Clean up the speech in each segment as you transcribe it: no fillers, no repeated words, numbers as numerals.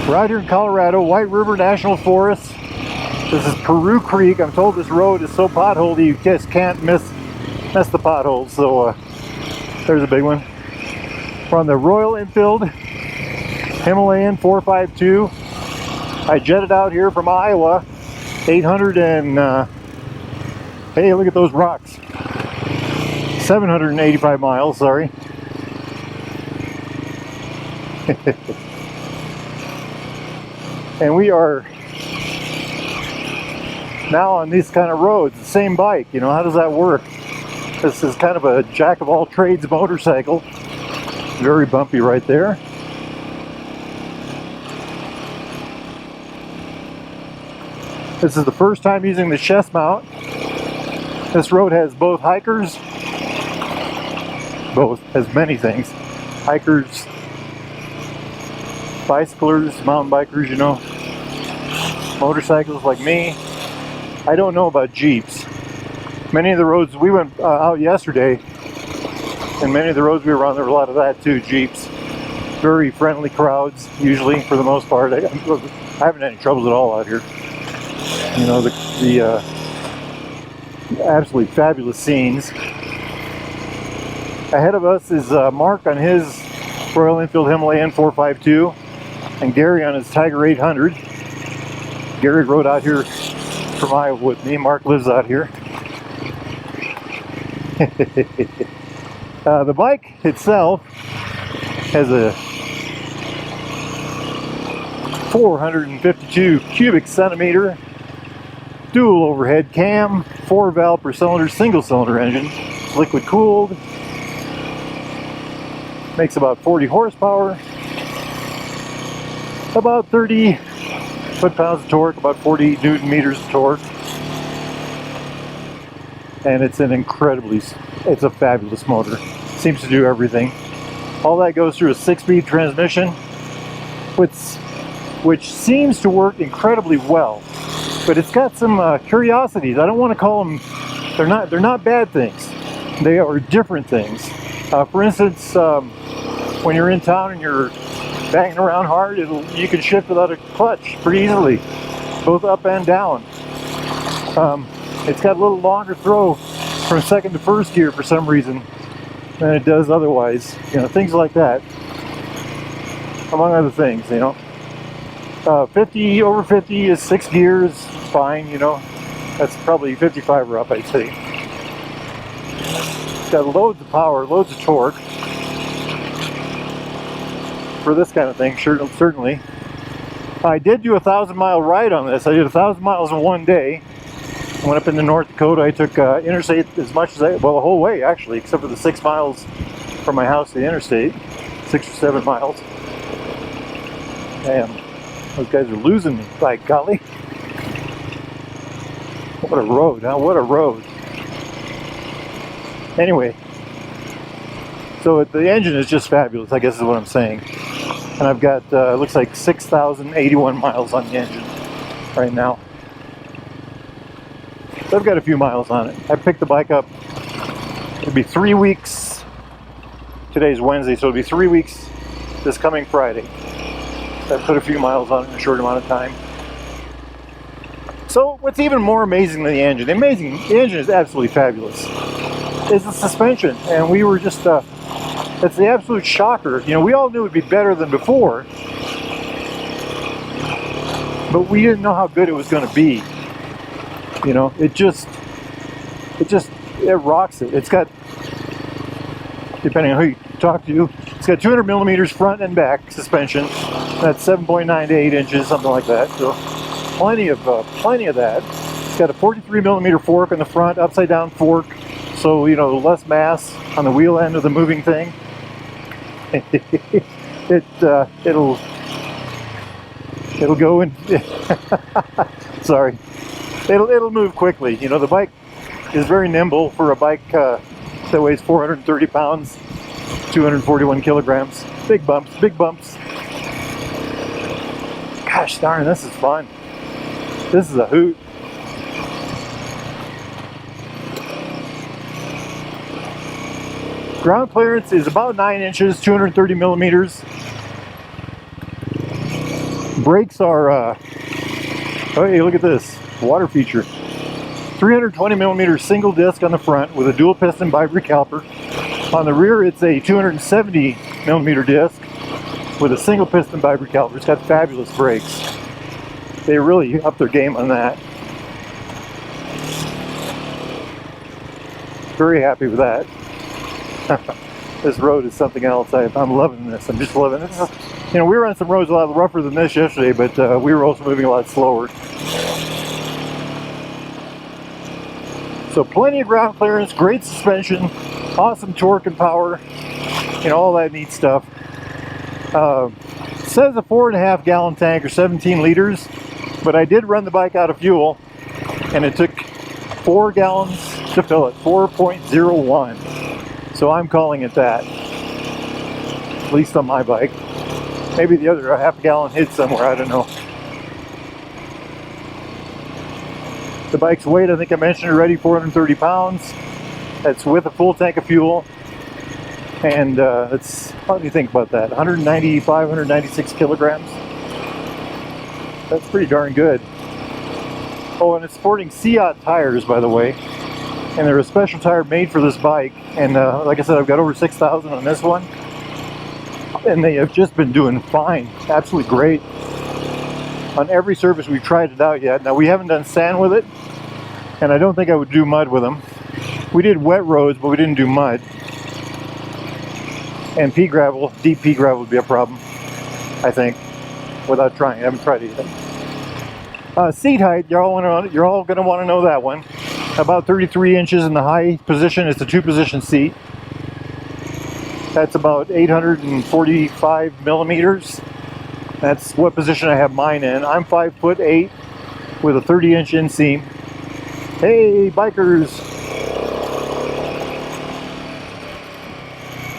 We're out here in Colorado, White River National Forest. This is Peru Creek. I'm told this road is so potholed you just can't mess the potholes. So there's a big one. We're on the Royal Enfield Himalayan 452. I jetted out here from Iowa, 800 and hey, look at those rocks. 785 miles, sorry. And we are now on these kind of roads, the same bike. You know, how does that work? This is kind of a jack of all trades motorcycle. Very bumpy right there. This is the first time using the chest mount. This road has both hikers, has many things. Hikers, bicyclers, mountain bikers, you know, motorcycles like me. I don't know about Jeeps. Many of the roads we went out yesterday, and many of the roads we were on, there were a lot of that too, Jeeps. Very friendly crowds, usually, for the most part. I haven't had any troubles at all out here. You know, the absolutely fabulous scenes. Ahead of us is Mark on his Royal Enfield Himalayan 452 and Gary on his Tiger 800. Gary rode out here from Iowa with me. Mark lives out here. The bike itself has a 452 cubic centimeter dual overhead cam, 4-valve per cylinder, single-cylinder engine, liquid cooled, makes about 40 horsepower, about 30 foot-pounds of torque, about 40 newton meters of torque, and it's it's a fabulous motor. Seems to do everything. All that goes through a 6-speed transmission, which seems to work incredibly well. But it's got some curiosities. I don't want to call them, they're not bad things. They are different things. For instance, when you're in town and you're banging around hard, you can shift without a clutch pretty easily, both up and down. It's got a little longer throw from second to first gear for some reason than it does otherwise. You know, things like that, among other things, you know. 50 over 50 is 6 gears, fine, you know. That's probably 55 or up, I'd say. It's got loads of power, loads of torque for this kind of thing, certainly. I did do a 1,000-mile ride on this. I did 1,000 miles in one day. I went up into North Dakota. I took interstate as much as the whole way actually, except for the 6 miles from my house to the interstate, 6 or 7 miles. Damn. Those guys are losing me, by golly. What a road, huh? What a road. Anyway, so the engine is just fabulous, I guess is what I'm saying. And I've got, looks like 6,081 miles on the engine right now. So I've got a few miles on it. I picked the bike up, it'll be 3 weeks. Today's Wednesday, so it'll be 3 weeks this coming Friday. I put a few miles on it in a short amount of time. So what's even more amazing than the engine, the engine is absolutely fabulous, is the suspension. And we were just, it's the absolute shocker. You know, we all knew it would be better than before, but we didn't know how good it was going to be. You know, it rocks it. It's got, depending on who you talk to, it's got 200 millimeters front and back suspension. That's 7.9 to 8 inches, something like that. So plenty of that. It's got a 43 millimeter fork on the front, upside down fork. So, you know, less mass on the wheel end of the moving thing. It'll go in. Sorry. It'll move quickly. You know, the bike is very nimble for a bike that weighs 430 pounds, 241 kilograms. Big bumps, big bumps. Gosh darn, this is fun. This is a hoot. Ground clearance is about 9 inches, 230 millimeters. Brakes are, oh hey, look at this, water feature. 320mm single disc on the front with a dual piston bibrake caliper. On the rear it's a 270mm disc with a single piston bibrake caliper. It's got fabulous brakes. They really upped their game on that. Very happy with that. This road is something else. I'm loving this. I'm just loving this. You know, we were on some roads a lot rougher than this yesterday, but we were also moving a lot slower. So plenty of ground clearance, great suspension, awesome torque and power, you know, all that neat stuff. It says a 4.5 gallon tank or 17 liters, but I did run the bike out of fuel, and it took 4 gallons to fill it, 4.01. So I'm calling it that, at least on my bike. Maybe the other half gallon hid somewhere, I don't know. The bike's weight, I think I mentioned already, 430 pounds. That's with a full tank of fuel. And it's, how do you think about that? 195, 196 kilograms. That's pretty darn good. Oh, and it's sporting Seat tires, by the way. And they're a special tire made for this bike. And like I said, I've got over 6,000 on this one. And they have just been doing fine. Absolutely great. On every surface we've tried it out yet. Now, we haven't done sand with it. And I don't think I would do mud with them. We did wet roads, but we didn't do mud. And pea gravel, deep pea gravel would be a problem, I think, without trying. I haven't tried anything. Seat height, you're all going to want to know that one. About 33 inches in the high position. It's a 2-position seat. That's about 845 millimeters. That's what position I have mine in. I'm 5'8" with a 30-inch inseam. Hey, bikers!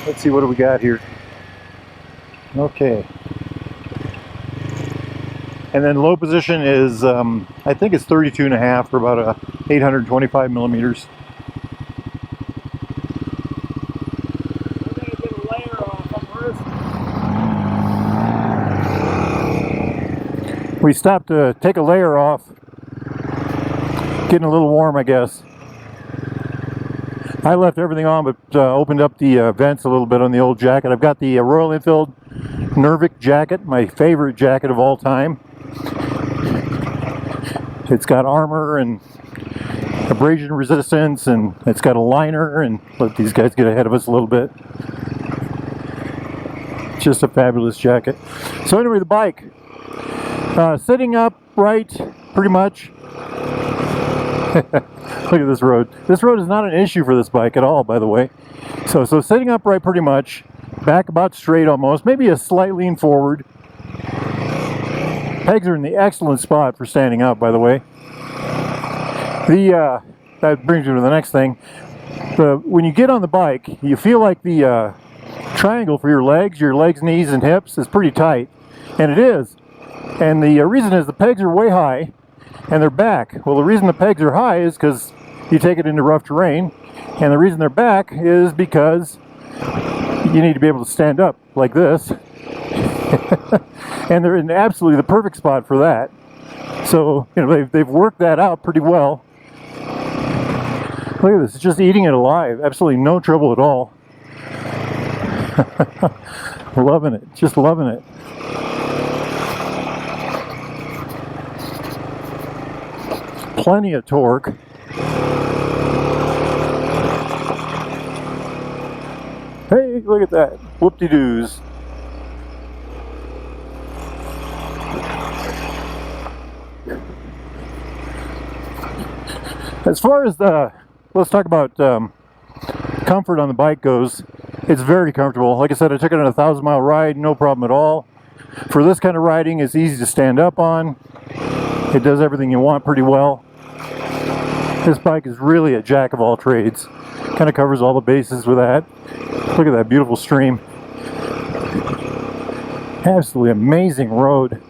Let's see, what do we got here? Okay. And then low position is, I think it's 32.5 for about 825 millimeters. We're going to get a layer off first. We stopped to take a layer off. Getting a little warm, I guess. I left everything on, but opened up the vents a little bit on the old jacket. I've got the Royal Enfield Nervic jacket, my favorite jacket of all time. It's got armor and abrasion resistance, and it's got a liner, and let these guys get ahead of us a little bit. Just a fabulous jacket. So anyway, the bike. Sitting upright, pretty much. Look at this road. This road is not an issue for this bike at all, by the way. So sitting upright pretty much, back about straight almost, maybe a slight lean forward. Pegs are in the excellent spot for standing up, by the way. That brings me to the next thing. When you get on the bike, you feel like the triangle for your legs, knees, and hips is pretty tight. And it is. And the reason is the pegs are way high. And they're back. Well, the reason the pegs are high is because you take it into rough terrain, and the reason they're back is because you need to be able to stand up like this. And they're in absolutely the perfect spot for that. So, you know, they've worked that out pretty well. Look at this, it's just eating it alive. Absolutely no trouble at all. Loving it, just loving it. Plenty of torque. Hey, look at that. Whoop-de-doos. As far as let's talk about comfort on the bike goes, it's very comfortable. Like I said, I took it on a 1,000-mile ride, no problem at all. For this kind of riding, it's easy to stand up on. It does everything you want pretty well. This bike is really a jack of all trades. Kind of covers all the bases with that. Look at that beautiful stream. Absolutely amazing road.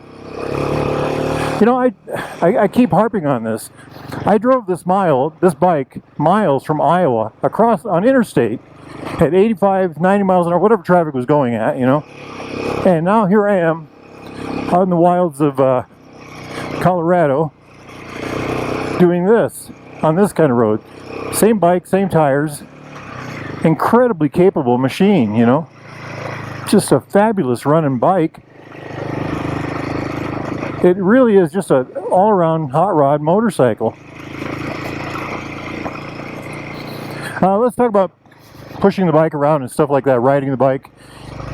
You know, I keep harping on this. I drove this bike miles from Iowa across on interstate at 85, 90 miles an hour, whatever traffic was going at, you know. And now here I am out in the wilds of Colorado doing this on this kind of road. Same bike, same tires, incredibly capable machine, you know, just a fabulous running bike. It really is just a all-around hot rod motorcycle. Let's talk about pushing the bike around and stuff like that, riding the bike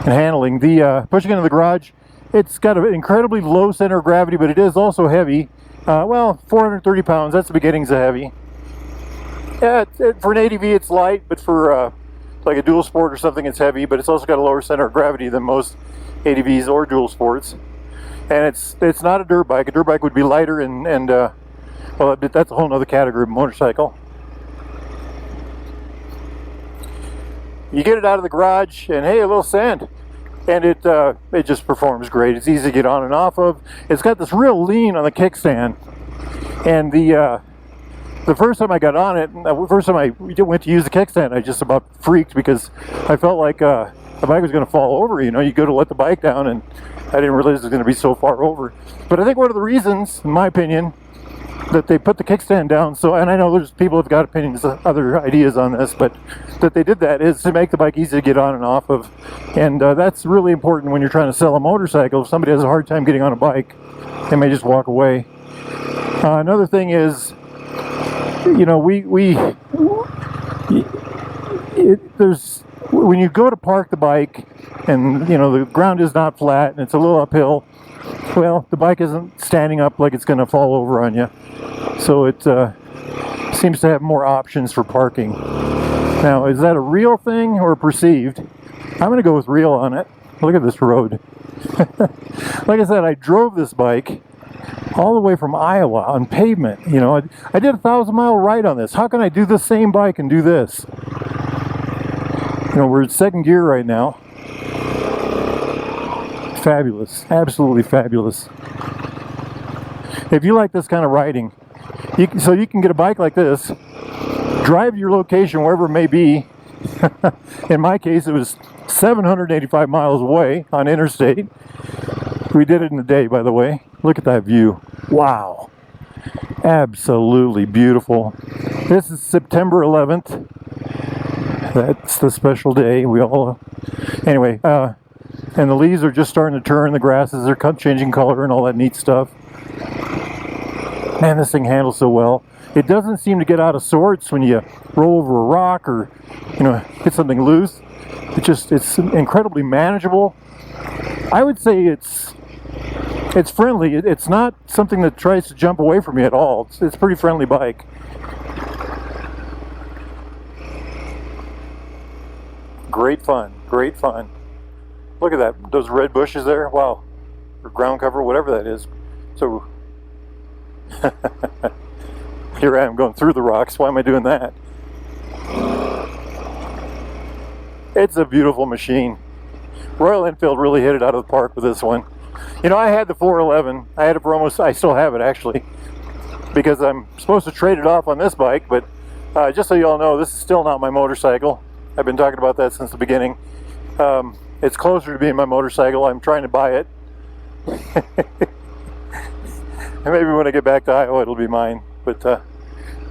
and handling. The pushing into the garage, it's got an incredibly low center of gravity, but it is also heavy. Well, 430 pounds, that's the beginnings of heavy. Yeah, for an ADV it's light, but for like a dual sport or something it's heavy, but it's also got a lower center of gravity than most ADVs or dual sports. And it's not a dirt bike. A dirt bike would be lighter and well, that's a whole other category of motorcycle. You get it out of the garage and hey, a little sand, and it just performs great. It's easy to get on and off of. It's got this real lean on the kickstand, and the first time I got on it, the first time I went to use the kickstand, I just about freaked because I felt like the bike was going to fall over. You know, you go to let the bike down, and I didn't realize it was going to be so far over. But I think one of the reasons, in my opinion, that they put the kickstand down, so, and I know there's people who've got opinions, other ideas on this, but that they did that is to make the bike easy to get on and off of. And that's really important when you're trying to sell a motorcycle. If somebody has a hard time getting on a bike, they may just walk away. Another thing is, you know, when you go to park the bike and, you know, the ground is not flat and it's a little uphill, well, the bike isn't standing up like it's going to fall over on you. So it seems to have more options for parking. Now, is that a real thing or perceived? I'm going to go with real on it. Look at this road. Like I said, I drove this bike all the way from Iowa on pavement. You know, I did a 1,000-mile ride on this. How can I do the same bike and do this? You know, we're in second gear right now. Fabulous, absolutely fabulous. If you like this kind of riding, you can get a bike like this, drive to your location wherever it may be. In my case, it was 785 miles away on interstate. We did it in a day, by the way. Look at that view. Wow. Absolutely beautiful. This is September 11th. That's the special day. We all... Anyway, and the leaves are just starting to turn. The grasses are changing color and all that neat stuff. Man, this thing handles so well. It doesn't seem to get out of sorts when you roll over a rock or, you know, hit something loose. It's incredibly manageable. I would say it's friendly. It's not something that tries to jump away from you at all. It's a pretty friendly bike. Great fun, great fun. Look at that, those red bushes there. Wow, or ground cover, whatever that is. So here I am going through the rocks. Why am I doing that? It's a beautiful machine. Royal Enfield really hit it out of the park with this one. You know, I had the 411. I had it for almost, I still have it actually, because I'm supposed to trade it off on this bike, but just so you all know, this is still not my motorcycle. I've been talking about that since the beginning. It's closer to being my motorcycle. I'm trying to buy it. And maybe when I get back to Iowa, it'll be mine. But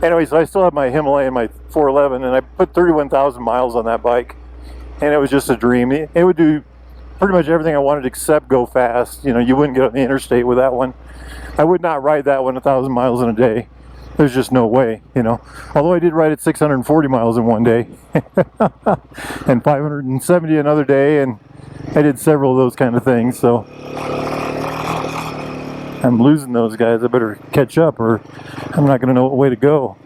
anyway, so I still have my Himalayan, my 411, and I put 31,000 miles on that bike. And it was just a dream. It would do pretty much everything I wanted except go fast. You know, you wouldn't get on the interstate with that one. I would not ride that one 1,000 miles in a day. There's just no way, you know. Although I did ride it 640 miles in one day. And 570 another day, and I did several of those kind of things, so I'm losing those guys. I better catch up or I'm not going to know what way to go.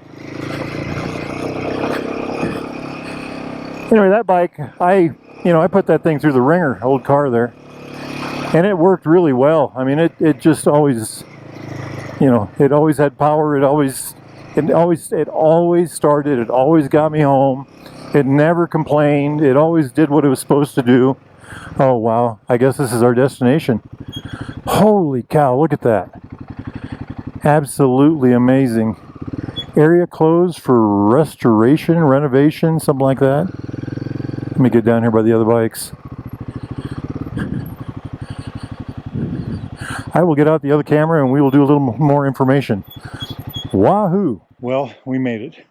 Anyway, that bike, I put that thing through the ringer, old car there, and it worked really well. I mean, it just always, you know, it always had power. It always started. It always got me home. It never complained. It always did what it was supposed to do. Oh wow, I guess this is our destination. Holy cow, look at that. Absolutely amazing. Area closed for restoration, renovation, something like that. Let me get down here by the other bikes. I will get out the other camera and we will do a little more information. Wahoo! Well, we made it.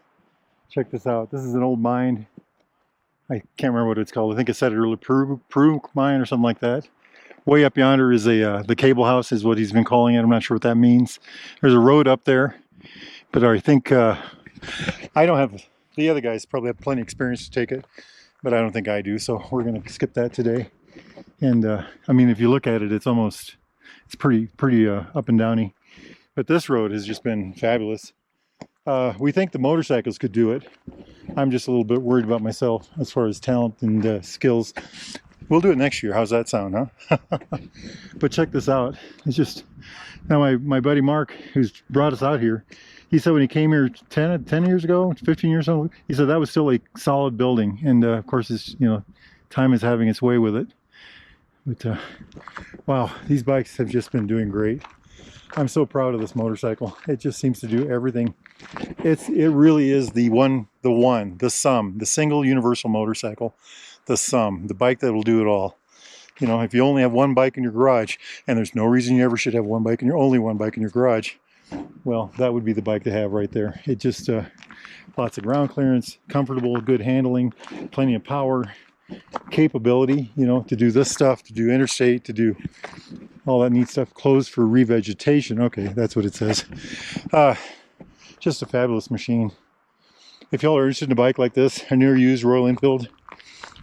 Check this out. This is an old mine. I can't remember what it's called. I think it said it earlier, Peru mine or something like that. Way up yonder is the cable house is what he's been calling it. I'm not sure what that means. There's a road up there, but I think I don't have, the other guys probably have plenty of experience to take it, but I don't think I do, so we're going to skip that today. And I mean, if you look at it, it's pretty up and downy. But this road has just been fabulous. We think the motorcycles could do it. I'm just a little bit worried about myself as far as talent and skills. We'll do it next year. How's that sound, huh? But check this out. It's just, now my buddy Mark, who's brought us out here, he said when he came here 10 years ago, 15 years ago, he said that was still a solid building. And of course, it's, you know, time is having its way with it. But wow, these bikes have just been doing great. I'm so proud of this motorcycle. It just seems to do everything. It really is the sum, the single universal motorcycle, the sum, the bike that will do it all. You know, if you only have one bike in your garage, and there's no reason you ever should have only one bike in your garage, well, that would be the bike to have right there. It just, lots of ground clearance, comfortable, good handling, plenty of power, capability, you know, to do this stuff, to do interstate, to do all that neat stuff, closed for revegetation. Okay, that's what it says. Just a fabulous machine. If y'all are interested in a bike like this, a near used Royal Enfield,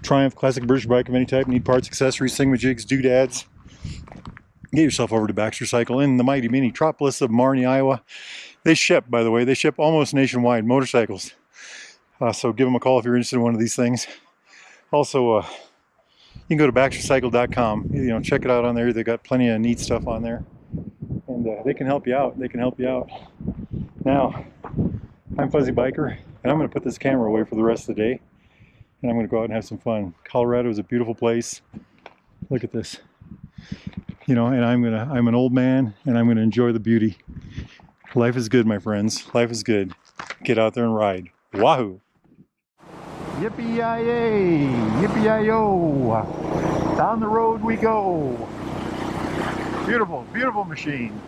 Triumph, classic British bike of any type, need parts, accessories, thingamajigs, doodads, get yourself over to Baxter Cycle in the mighty metropolis of Marnie, Iowa. They ship, by the way, they ship almost nationwide motorcycles. So give them a call if you're interested in one of these things. Also, you can go to baxtercycle.com. You know, check it out on there. They got plenty of neat stuff on there, and they can help you out. They can help you out. Now, I'm Fuzzy Biker, and I'm going to put this camera away for the rest of the day, and I'm going to go out and have some fun. Colorado is a beautiful place. Look at this. You know, and I'm an old man, and I'm gonna enjoy the beauty. Life is good, my friends. Life is good. Get out there and ride. Wahoo! Yippee-yi-yay! Yippee-yi-yo! Down the road we go. Beautiful, beautiful machine.